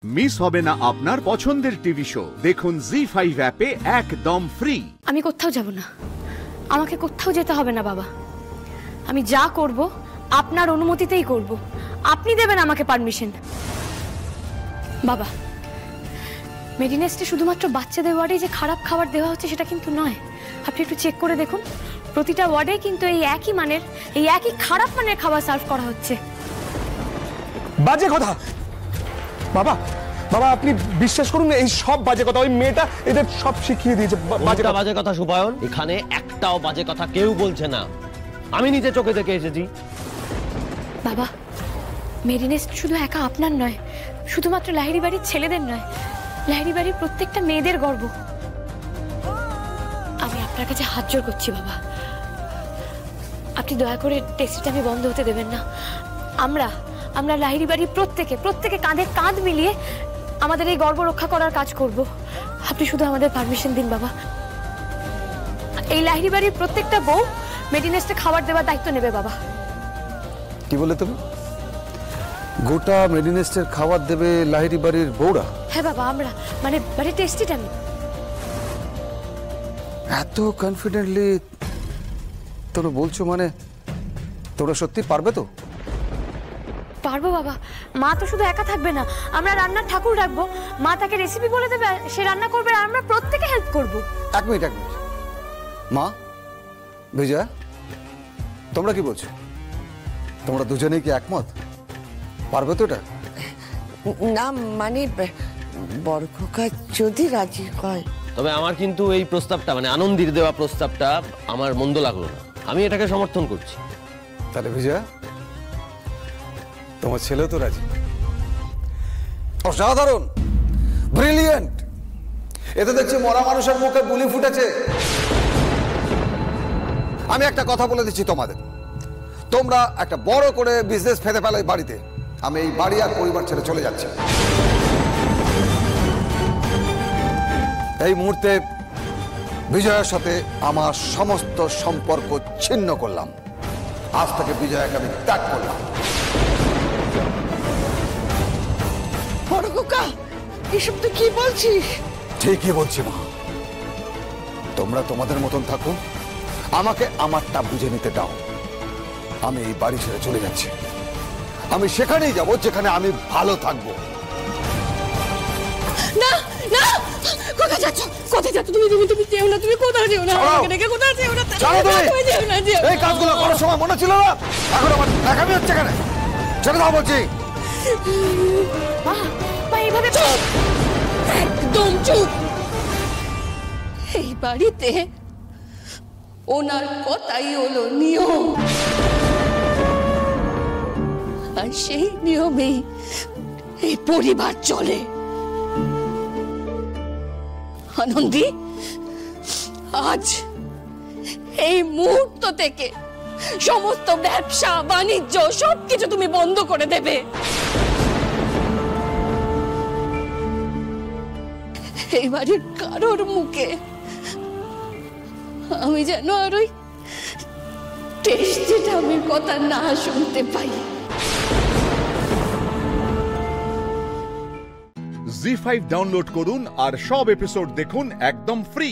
Miss হবে না আপনার পছন্দের টিভি শো। দেখুন জি5 অ্যাপে একদম ফ্রি। আমি কোথাও যাব না, আমাকে কোথাও যেতে হবে না বাবা। আমি যা করব আপনার অনুমতিতেই করব, আপনি দেবেন আমাকে পারমিশন। বাবা, মেডিনেস্টে শুধুমাত্র বাচ্চাদের ওয়ার্ডে যে খারাপ খাবার দেওয়া হচ্ছে সেটা কিন্তু নয়। আপনি একটু চেক করে দেখুন, প্রতিটা ওয়ার্ডে কিন্তু এই একই মানের, এই একই খারাপ মানের খাবার সার্ভ করা হচ্ছে। বাজে কথা বাবা, বাবা আপনি বিশ্বাস করুন এই সব বাজে কথা, ওই মেয়েটা এদের সব শিখিয়ে দিয়েছে। বাজে কথা সুপায়ন, এখানে একটাও বাজে কথা কেউ বলছে না, আমি নিজে চোখে দেখে এসেছি। বাবা, মেডিনেস্ট শুধু একা আপনার নয়, শুধুমাত্র লাহিড়ী বাড়ির ছেলেদের নয়, লাহিড়ী বাড়ির প্রত্যেকটা মেয়েদের গর্ব। আমি আপনার কাছে হাত জোড় করছি বাবা, আপনি দয়া করে টেস্টটা আমি বন্ধ হতে দেবেন না। আমরা লাহিড়ী বাড়ির প্রত্যেকে কাঁধে কাঁধ মিলিয়ে আমাদের এই গর্ব রক্ষা করার কাজ করব। আপনি শুধু আমাদের পারমিশন দিন বাবা। এই লাহিড়ী বাড়ির প্রত্যেকটা বউ মেডিনেস্টে খাবার দেওয়ার দায়িত্ব নেবে বাবা। কি বলে তুমি? গোটা মেডিনেস্টের খাবার দেবে লাহিড়ী বাড়ির বউরা? হ্যাঁ বাবা, আমরা মানে টেস্টিটা আমি। এত কনফিডেন্টলি তোমরা বলছো, মানে তোমরা সত্যি পারবে তো? পারবো বাবা, মা তো শুধু একা থাকবে না, আমরা রান্নার ঠাকুর রাখবো, মা তাকে রেসিপি বলে দেবে, সে রান্না করবে আর আমরা প্রত্যেকে হেল্প করব। এক মিনিট মা, বিজয়া, তোমরা কি বলছো? তোমরা দুজনেই কি একমত? পারবে তো এটা? না মানে বড় খোকা যদি রাজি হয়। তবে আমার কিন্তু এই প্রস্তাবটা, মানে আনন্দির দেওয়া প্রস্তাবটা আমার মন্দ লাগলো না, আমি এটাকে সমর্থন করছি। তাহলে বিজয়া, তোমার ছেলে তো রাজি? অসাধারণ, ব্রিলিয়েন্ট। এতে দেখছি মরা মানুষের মুখে বুলি ফুটেছে। আমি একটা কথা বলে দিচ্ছি তোমাদের, তোমরা একটা বড় করে বিজনেস ফেলে ফেলো এই বাড়িতে। আমি এই বাড়ি আর পরিবার ছেড়ে চলে যাচ্ছি। এই মুহূর্তে বিজয়ের সাথে আমার সমস্ত সম্পর্ক ছিন্ন করলাম। আজ থেকে বিজয়কে আমি ত্যাগ করলাম। বড় খোকা, এসব তুই কি বলছিস? ঠিকই বলছি মা, তোমরা তোমাদের মতন থাকো, আমাকে আমারটা বুঝে নিতে দাও। আমি এই বাড়ি ছেড়ে চলে যাচ্ছি। আমি সেখানেই যাব যেখানে আমি ভালো থাকবো। না না, কোথায় যাচ্ছ? কোথায় যাচ্ছ তুমি? তুমি তুমি যেও না, তুমি কোথাও যেও না, আমাকে রেখে কোথাও যেও না। চলো তুমি যেও না, যেও না। এই কাজগুলো করার সময় মনে ছিল না? এখন আমার দেখামি হচ্ছে কেন? ছেড়ে দাও বলছি। মা, এইভাবে চুপ, একদম চুপ। এই বাড়িতে ওনার কথাই হলো নিয়ম, আর সেই নিয়মেই এই পরিবার চলে। আনন্দী, আজ এই মুহূর্ত থেকে সমস্ত ব্যবসা বাণিজ্য সবকিছু তুমি বন্ধ করে দেবে। এই বাড়ির কারোর মুখে আমি যেন আর ওই টেস্টি টামির কথা না শুনতে পাই। জি5 ডাউনলোড করুন আর সব এপিসোড দেখুন একদম ফ্রি।